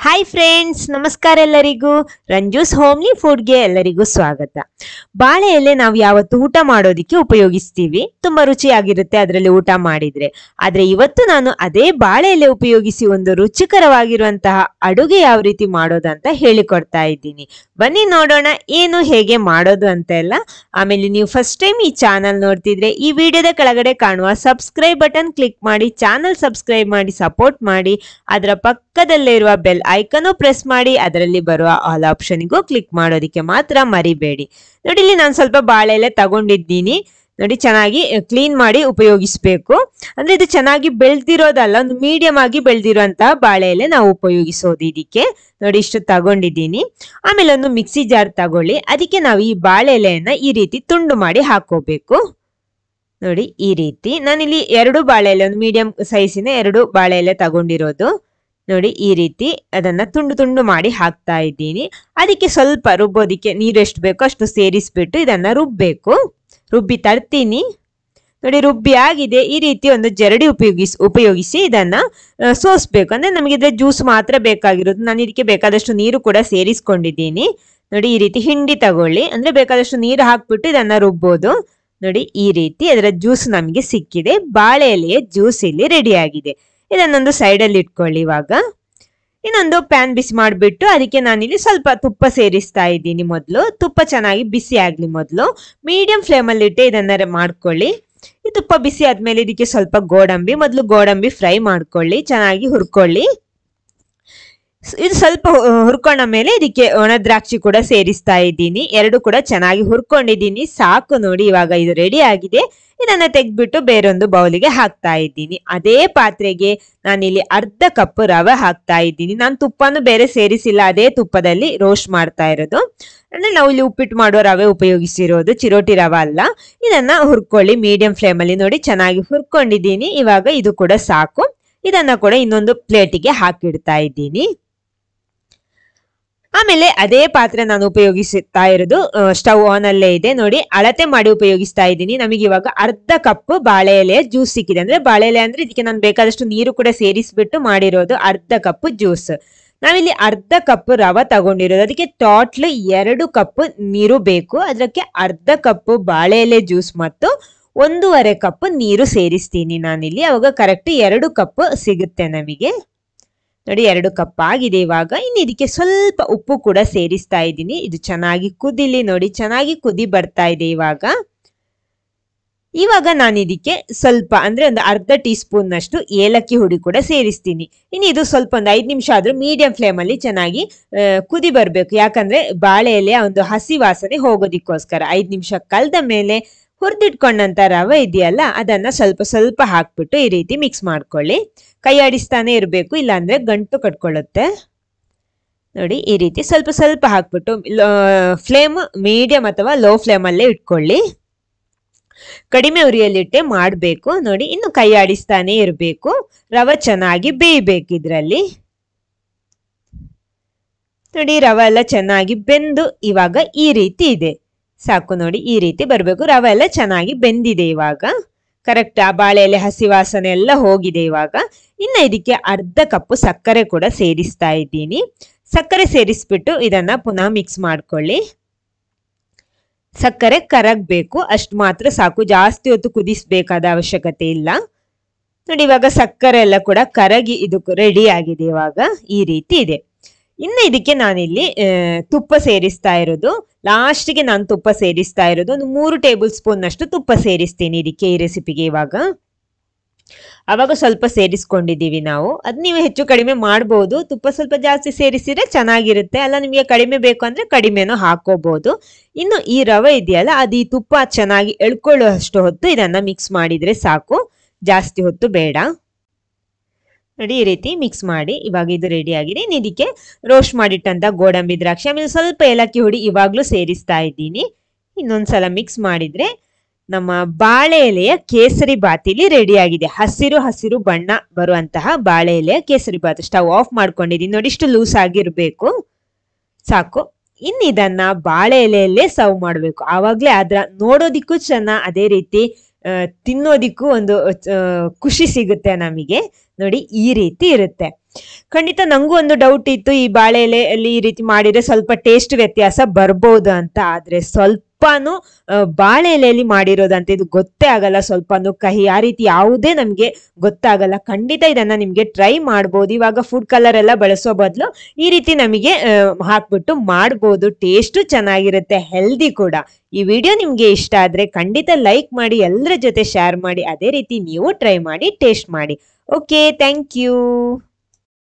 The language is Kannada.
ಹಾಯ್ ಫ್ರೆಂಡ್ಸ್, ನಮಸ್ಕಾರ ಎಲ್ಲರಿಗೂ. ರಂಜೂಸ್ ಹೋಮ್ಲಿ ಫುಡ್ಗೆ ಎಲ್ಲರಿಗೂ ಸ್ವಾಗತ. ಬಾಳೆ ಎಲೆ ನಾವು ಯಾವತ್ತು ಊಟ ಮಾಡೋದಿಕ್ಕೆ ಉಪಯೋಗಿಸ್ತೀವಿ. ತುಂಬಾ ರುಚಿಯಾಗಿರುತ್ತೆ ಅದರಲ್ಲಿ ಊಟ ಮಾಡಿದ್ರೆ. ಆದ್ರೆ ಇವತ್ತು ನಾನು ಅದೇ ಬಾಳೆ ಎಲೆ ಉಪಯೋಗಿಸಿ ಒಂದು ರುಚಿಕರವಾಗಿರುವಂತಹ ಅಡುಗೆ ಯಾವ ರೀತಿ ಮಾಡೋದು ಅಂತ ಹೇಳಿಕೊಡ್ತಾ ಇದ್ದೀನಿ. ಬನ್ನಿ ನೋಡೋಣ ಏನು ಹೇಗೆ ಮಾಡೋದು ಅಂತ ಎಲ್ಲ. ಆಮೇಲೆ ನೀವು ಫಸ್ಟ್ ಟೈಮ್ ಈ ಚಾನಲ್ ನೋಡ್ತಿದ್ರೆ ಈ ವಿಡಿಯೋದ ಕೆಳಗಡೆ ಕಾಣುವ ಸಬ್ಸ್ಕ್ರೈಬ್ ಬಟನ್ ಕ್ಲಿಕ್ ಮಾಡಿ ಚಾನಲ್ ಸಬ್ಸ್ಕ್ರೈಬ್ ಮಾಡಿ ಸಪೋರ್ಟ್ ಮಾಡಿ. ಅದರ ಪಕ್ಕದಲ್ಲೇ ಇರುವ ಬೆಲ್ ಐಕನ್ ಪ್ರೆಸ್ ಮಾಡಿ ಅದರಲ್ಲಿ ಬರುವ ಆಲ್ ಆಪ್ಷನ್ಗೂ ಕ್ಲಿಕ್ ಮಾಡೋದಿಕ್ಕೆ ಮಾತ್ರ ಮರಿಬೇಡಿ. ನೋಡಿ, ಇಲ್ಲಿ ನಾನು ಸ್ವಲ್ಪ ಬಾಳೆ ಎಲೆ ತಗೊಂಡಿದ್ದೀನಿ. ನೋಡಿ, ಚೆನ್ನಾಗಿ ಕ್ಲೀನ್ ಮಾಡಿ ಉಪಯೋಗಿಸ್ಬೇಕು. ಅಂದ್ರೆ ಇದು ಚೆನ್ನಾಗಿ ಬೆಳೆದಿರೋದಲ್ಲ, ಒಂದು ಮೀಡಿಯಂ ಆಗಿ ಬೆಳೆದಿರುವಂತಹ ಬಾಳೆ ಎಲೆ ನಾವು ಉಪಯೋಗಿಸೋದು ಇದಕ್ಕೆ. ನೋಡಿ, ಇಷ್ಟು ತಗೊಂಡಿದ್ದೀನಿ. ಆಮೇಲೆ ಒಂದು ಮಿಕ್ಸಿ ಜಾರ್ ತಗೊಳ್ಳಿ. ಅದಕ್ಕೆ ನಾವು ಈ ಬಾಳೆ ಎಲೆಯನ್ನ ಈ ರೀತಿ ತುಂಡು ಮಾಡಿ ಹಾಕೋಬೇಕು. ನೋಡಿ, ಈ ರೀತಿ ನಾನಿಲ್ಲಿ 2 ಬಾಳೆ ಎಲೆ, ಒಂದು ಮೀಡಿಯಂ ಸೈಜಿನ 2 ಬಾಳೆ ಎಲೆ ತಗೊಂಡಿರೋದು. ನೋಡಿ, ಈ ರೀತಿ ಅದನ್ನ ತುಂಡು ತುಂಡು ಮಾಡಿ ಹಾಕ್ತಾ ಇದ್ದೀನಿ. ಅದಕ್ಕೆ ಸ್ವಲ್ಪ ರುಬ್ಬೋದಿಕ್ಕೆ ನೀರು ಎಷ್ಟು ಬೇಕೋ ಅಷ್ಟು ಸೇರಿಸ್ಬಿಟ್ಟು ಇದನ್ನ ರುಬ್ಬಿ ತರ್ತೀನಿ. ನೋಡಿ, ರುಬ್ಬಿ ಆಗಿದೆ. ಈ ರೀತಿ ಒಂದು ಜರಡಿ ಉಪಯೋಗಿಸಿ ಇದನ್ನ ಸೋಸ್ಬೇಕು. ಅಂದ್ರೆ ನಮಗೆ ಇದ್ರೆ ಜ್ಯೂಸ್ ಮಾತ್ರ ಬೇಕಾಗಿರೋದು. ನಾನು ಇದಕ್ಕೆ ಬೇಕಾದಷ್ಟು ನೀರು ಕೂಡ ಸೇರಿಸ್ಕೊಂಡಿದ್ದೀನಿ. ನೋಡಿ, ಈ ರೀತಿ ಹಿಂಡಿ ತಗೊಳ್ಳಿ. ಅಂದ್ರೆ ಬೇಕಾದಷ್ಟು ನೀರು ಹಾಕ್ಬಿಟ್ಟು ಇದನ್ನ ರುಬ್ಬೋದು. ನೋಡಿ, ಈ ರೀತಿ ಅದರ ಜ್ಯೂಸ್ ನಮಗೆ ಸಿಕ್ಕಿದೆ. ಬಾಳೆ ಎಲೆಯ ಜ್ಯೂಸ್ ಇಲ್ಲಿ ರೆಡಿ ಆಗಿದೆ. ಇದನ್ನೊಂದು ಸೈಡಲ್ಲಿ ಇಟ್ಕೊಳ್ಳಿ. ಇವಾಗ ಇನ್ನೊಂದು ಪ್ಯಾನ್ ಬಿಸಿ ಮಾಡಿಬಿಟ್ಟು ಅದಕ್ಕೆ ನಾನಿಲ್ಲಿ ಸ್ವಲ್ಪ ತುಪ್ಪ ಸೇರಿಸ್ತಾ ಇದ್ದೀನಿ. ಮೊದಲು ತುಪ್ಪ ಚೆನ್ನಾಗಿ ಬಿಸಿ ಆಗಲಿ. ಮೊದಲು ಮೀಡಿಯಂ ಫ್ಲೇಮಲ್ಲಿ ಇಟ್ಟು ಇದನ್ನ ಮಾಡ್ಕೊಳ್ಳಿ. ಈ ತುಪ್ಪ ಬಿಸಿ ಆದ್ಮೇಲೆ ಇದಕ್ಕೆ ಸ್ವಲ್ಪ ಗೋಡಂಬಿ ಫ್ರೈ ಮಾಡ್ಕೊಳ್ಳಿ, ಚೆನ್ನಾಗಿ ಹುರ್ಕೊಳ್ಳಿ. ಇದು ಸ್ವಲ್ಪ ಹುರ್ಕೊಂಡ ಮೇಲೆ ಇದಕ್ಕೆ ಒಣ ದ್ರಾಕ್ಷಿ ಕೂಡ ಸೇರಿಸ್ತಾ ಇದ್ದೀನಿ. 2 ಕೂಡ ಚೆನ್ನಾಗಿ ಹುರ್ಕೊಂಡಿದ್ದೀನಿ. ಸಾಕು. ನೋಡಿ, ಇವಾಗ ಇದು ರೆಡಿ ಆಗಿದೆ. ಇದನ್ನ ತೆಗೆದ್ಬಿಟ್ಟು ಬೇರೊಂದು ಬೌಲಿಗೆ ಹಾಕ್ತಾ ಇದ್ದೀನಿ. ಅದೇ ಪಾತ್ರೆಗೆ ನಾನಿಲ್ಲಿ ಅರ್ಧ ಕಪ್ ರವೆ ಹಾಕ್ತಾ ಇದ್ದೀನಿ. ನಾನು ತುಪ್ಪನೂ ಬೇರೆ ಸೇರಿಸಿಲ್ಲ, ಅದೇ ತುಪ್ಪದಲ್ಲಿ ರೋಸ್ಟ್ ಮಾಡ್ತಾ ಇರೋದು. ಅಂದ್ರೆ ನಾವು ಇಲ್ಲಿ ಉಪ್ಪಿಟ್ಟು ಮಾಡೋ ರವೆ ಉಪಯೋಗಿಸಿರೋದು, ಚಿರೋಟಿ ರವೆ ಅಲ್ಲ. ಇದನ್ನ ಹುರ್ಕೊಳ್ಳಿ ಮೀಡಿಯಂ ಫ್ಲೇಮಲ್ಲಿ. ನೋಡಿ, ಚೆನ್ನಾಗಿ ಹುರ್ಕೊಂಡಿದ್ದೀನಿ. ಇವಾಗ ಇದು ಕೂಡ ಸಾಕು. ಇದನ್ನ ಕೂಡ ಇನ್ನೊಂದು ಪ್ಲೇಟಿಗೆ ಹಾಕಿಡ್ತಾ ಇದ್ದೀನಿ. ಆಮೇಲೆ ಅದೇ ಪಾತ್ರೆ ನಾನು ಉಪಯೋಗಿಸ್ತಾ ಇರೋದು ಸ್ಟವ್ ಆನ್ ಅಲ್ಲೇ ಇದೆ. ನೋಡಿ, ಅಳತೆ ಮಾಡಿ ಉಪಯೋಗಿಸ್ತಾ ಇದ್ದೀನಿ. ನಮಗೆ ಇವಾಗ ಅರ್ಧ ಕಪ್ ಬಾಳೆ ಎಲೆಯ ಜ್ಯೂಸ್ ಸಿಕ್ಕಿದೆ. ಅಂದ್ರೆ ಬಾಳೆ ಎಲೆ ಅಂದ್ರೆ ಇದಕ್ಕೆ ನಾನು ಬೇಕಾದಷ್ಟು ನೀರು ಕೂಡ ಸೇರಿಸ್ಬಿಟ್ಟು ಮಾಡಿರೋದು ಅರ್ಧ ಕಪ್ ಜ್ಯೂಸ್. ನಾವಿಲ್ಲಿ ಅರ್ಧ ಕಪ್ ರವೆ ತಗೊಂಡಿರೋದು. ಅದಕ್ಕೆ ಟೋಟಲ್ 2 ಕಪ್ ನೀರು ಬೇಕು. ಅದಕ್ಕೆ ಅರ್ಧ ಕಪ್ ಬಾಳೆ ಎಲೆ ಜ್ಯೂಸ್ ಮತ್ತು 1.5 ಕಪ್ ನೀರು ಸೇರಿಸ್ತೀನಿ ನಾನಿಲ್ಲಿ. ಅವಾಗ ಕರೆಕ್ಟ್ 2 ಕಪ್ ಸಿಗುತ್ತೆ ನಮಗೆ. ನೋಡಿ, 2 ಕಪ್ ಆಗಿದೆ. ಇವಾಗ ಇನ್ನು ಇದಕ್ಕೆ ಸ್ವಲ್ಪ ಉಪ್ಪು ಕೂಡ ಸೇರಿಸ್ತಾ ಇದ್ದೀನಿ. ಇದು ಚೆನ್ನಾಗಿ ಕುದಿಲಿ. ನೋಡಿ, ಚೆನ್ನಾಗಿ ಕುದಿ ಬರ್ತಾ ಇದೆ. ಇವಾಗ ನಾನು ಇದಕ್ಕೆ ಸ್ವಲ್ಪ ಅಂದ್ರೆ ಒಂದು ಅರ್ಧ ಟೀ ಸ್ಪೂನ್ ನಷ್ಟು ಏಲಕ್ಕಿ ಹುಡಿ ಕೂಡ ಸೇರಿಸ್ತೀನಿ. ಇನ್ನು ಇದು ಸ್ವಲ್ಪ ಒಂದು 5 ನಿಮಿಷ ಆದ್ರೂ ಮೀಡಿಯಂ ಫ್ಲೇಮ್ ಅಲ್ಲಿ ಚೆನ್ನಾಗಿ ಕುದಿ ಬರ್ಬೇಕು. ಯಾಕಂದ್ರೆ ಬಾಳೆ ಎಲೆಯ ಒಂದು ಹಸಿ ವಾಸನೆ ಹೋಗೋದಿಕ್ಕೋಸ್ಕರ 5 ನಿಮಿಷ ಕಳೆದ ಮೇಲೆ ಹುರಿದಿಟ್ಕೊಂಡಂತ ರವೆ ಇದೆಯಲ್ಲ, ಅದನ್ನ ಸ್ವಲ್ಪ ಸ್ವಲ್ಪ ಹಾಕ್ಬಿಟ್ಟು ಈ ರೀತಿ ಮಿಕ್ಸ್ ಮಾಡ್ಕೊಳ್ಳಿ. ಕೈ ಆಡಿಸ್ತಾನೆ ಇರಬೇಕು, ಇಲ್ಲಾಂದ್ರೆ ಗಂಟು ಕಟ್ಕೊಳ್ಳುತ್ತೆ. ನೋಡಿ, ಈ ರೀತಿ ಸ್ವಲ್ಪ ಸ್ವಲ್ಪ ಹಾಕ್ಬಿಟ್ಟು ಫ್ಲೇಮ್ ಮೀಡಿಯಂ ಅಥವಾ ಲೋ ಫ್ಲೇಮ್ ಅಲ್ಲೇ ಇಟ್ಕೊಳ್ಳಿ. ಕಡಿಮೆ ಉರಿಯಲ್ಲಿಟ್ಟೆ ಮಾಡಬೇಕು. ನೋಡಿ, ಇನ್ನು ಕೈ ಆಡಿಸ್ತಾನೆ ಇರಬೇಕು. ರವೆ ಚೆನ್ನಾಗಿ ಬೇಯಬೇಕು ಇದ್ರಲ್ಲಿ. ನೋಡಿ, ರವೆ ಎಲ್ಲ ಚೆನ್ನಾಗಿ ಬೆಂದು ಇವಾಗ ಈ ರೀತಿ ಇದೆ. ಸಾಕು. ನೋಡಿ, ಈ ರೀತಿ ಬರಬೇಕು. ರವೆ ಎಲ್ಲ ಚೆನ್ನಾಗಿ ಬೆಂದಿದೆ. ಇವಾಗ ಕರೆಕ್ಟ್ ಆ ಬಾಳೆ ಎಲೆ ಹಸಿ ವಾಸನೆ ಎಲ್ಲ ಹೋಗಿದೆ. ಇವಾಗ ಇನ್ನು ಇದಕ್ಕೆ ಅರ್ಧ ಕಪ್ ಸಕ್ಕರೆ ಕೂಡ ಸೇರಿಸ್ತಾ ಇದ್ದೀನಿ. ಸಕ್ಕರೆ ಸೇರಿಸ್ಬಿಟ್ಟು ಇದನ್ನ ಪುನಃ ಮಿಕ್ಸ್ ಮಾಡ್ಕೊಳ್ಳಿ. ಸಕ್ಕರೆ ಕರಗಬೇಕು, ಅಷ್ಟು ಮಾತ್ರ ಸಾಕು. ಜಾಸ್ತಿ ಹೊತ್ತು ಕುದಿಸ್ಬೇಕಾದ ಅವಶ್ಯಕತೆ ಇಲ್ಲ. ನೋಡಿ, ಇವಾಗ ಸಕ್ಕರೆ ಎಲ್ಲ ಕೂಡ ಕರಗಿ ಇದು ರೆಡಿ ಆಗಿದೆ. ಇವಾಗ ಈ ರೀತಿ ಇದೆ. ಇನ್ನು ಇದಕ್ಕೆ ನಾನಿಲ್ಲಿ ತುಪ್ಪ ಸೇರಿಸ್ತಾ ಇರೋದು. ಲಾಸ್ಟ್ಗೆ ನಾನು ತುಪ್ಪ ಸೇರಿಸ್ತಾ ಇರೋದು ಒಂದು 3 ಟೇಬಲ್ ಸ್ಪೂನ್ ನಷ್ಟು ತುಪ್ಪ ಸೇರಿಸ್ತೀನಿ ಇದಕ್ಕೆ, ಈ ರೆಸಿಪಿಗೆ. ಅವಾಗ ಸ್ವಲ್ಪ ಸೇರಿಸ್ಕೊಂಡಿದ್ದೀವಿ ನಾವು. ಅದು ನೀವು ಹೆಚ್ಚು ಕಡಿಮೆ ಮಾಡ್ಬೋದು. ತುಪ್ಪ ಸ್ವಲ್ಪ ಜಾಸ್ತಿ ಸೇರಿಸಿದ್ರೆ ಚೆನ್ನಾಗಿರುತ್ತೆ. ಅಲ್ಲ, ನಿಮಗೆ ಕಡಿಮೆ ಬೇಕು ಅಂದ್ರೆ ಕಡಿಮೆನೂ ಹಾಕೋಬಹುದು. ಇನ್ನು ಈ ರವೆ ಇದೆಯಲ್ಲ, ಅದು ಈ ತುಪ್ಪ ಚೆನ್ನಾಗಿ ಎಳ್ಕೊಳ್ಳುವಷ್ಟು ಹೊತ್ತು ಇದನ್ನ ಮಿಕ್ಸ್ ಮಾಡಿದ್ರೆ ಸಾಕು, ಜಾಸ್ತಿ ಹೊತ್ತು ಬೇಡ. ನೋಡಿ, ಈ ರೀತಿ ಮಿಕ್ಸ್ ಮಾಡಿ ಇವಾಗ ಇದು ರೆಡಿ ಆಗಿದೆ. ಇನ್ನು ಇದಕ್ಕೆ ರೋಸ್ಟ್ ಮಾಡಿಟ್ಟಂತ ಗೋಡಂಬಿ ದ್ರಾಕ್ಷಿ ಆಮೇಲೆ ಸ್ವಲ್ಪ ಏಲಕ್ಕಿ ಹುಡಿ ಇವಾಗ್ಲೂ ಸೇರಿಸ್ತಾ ಇದ್ದೀನಿ. ಇನ್ನೊಂದ್ಸಲ ಮಿಕ್ಸ್ ಮಾಡಿದ್ರೆ ನಮ್ಮ ಬಾಳೆ ಎಲೆಯ ಕೇಸರಿ ಬಾತ್ ಇಲ್ಲಿ ರೆಡಿ ಆಗಿದೆ. ಹಸಿರು ಬಣ್ಣ ಬರುವಂತಹ ಬಾಳೆ ಎಲೆಯ ಕೇಸರಿ ಬಾತ್. ಸ್ಟವ್ ಆಫ್ ಮಾಡ್ಕೊಂಡಿದ್ದೀನಿ. ನೋಡಿ, ಇಷ್ಟು ಲೂಸ್ ಆಗಿರ್ಬೇಕು. ಸಾಕು. ಇನ್ನು ಇದನ್ನ ಬಾಳೆ ಎಲೆಯಲ್ಲೇ ಸರ್ವ್ ಮಾಡಬೇಕು. ಆವಾಗ್ಲೇ ಅದ್ರ ನೋಡೋದಿಕ್ಕೂ ಚೆನ್ನ, ಅದೇ ರೀತಿ ತಿನ್ನೋದಿಕ್ಕೂ ಒಂದು ಖುಷಿ ಸಿಗುತ್ತೆ ನಮಗೆ. ನೋಡಿ ಈ ರೀತಿ ಇರುತ್ತೆ. ಖಂಡಿತ ನಂಗೂ ಒಂದು ಡೌಟ್ ಇತ್ತು, ಈ ಬಾಳೆ ಎಲೆಯಲ್ಲಿ ಈ ರೀತಿ ಮಾಡಿದ್ರೆ ಸ್ವಲ್ಪ ಟೇಸ್ಟ್ ವ್ಯತ್ಯಾಸ ಬರ್ಬೋದು ಅಂತ. ಆದ್ರೆ ಸ್ವಲ್ಪನೂ ಬಾಳೆ ಎಲೆಯಲ್ಲಿ ಮಾಡಿರೋದಂತ ಇದು ಗೊತ್ತೇ ಆಗಲ್ಲ, ಸ್ವಲ್ಪನೂ ಕಹಿ ಆ ರೀತಿ ಯಾವುದೇ ನಮ್ಗೆ ಗೊತ್ತಾಗಲ್ಲ. ಖಂಡಿತ ಇದನ್ನ ನಿಮ್ಗೆ ಟ್ರೈ ಮಾಡ್ಬೋದು. ಇವಾಗ ಫುಡ್ ಕಲರ್ ಎಲ್ಲ ಬಳಸೋ ಬದಲು ಈ ರೀತಿ ನಮಗೆ ಹಾಕ್ಬಿಟ್ಟು ಮಾಡ್ಬೋದು. ಟೇಸ್ಟು ಚೆನ್ನಾಗಿರುತ್ತೆ, ಹೆಲ್ದಿ ಕೂಡ. ಈ ವಿಡಿಯೋ ನಿಮ್ಗೆ ಇಷ್ಟ ಆದ್ರೆ ಖಂಡಿತ ಲೈಕ್ ಮಾಡಿ, ಎಲ್ಲರ ಜೊತೆ ಶೇರ್ ಮಾಡಿ. ಅದೇ ರೀತಿ ನೀವು ಟ್ರೈ ಮಾಡಿ ಟೇಸ್ಟ್ ಮಾಡಿ. Okay, thank you.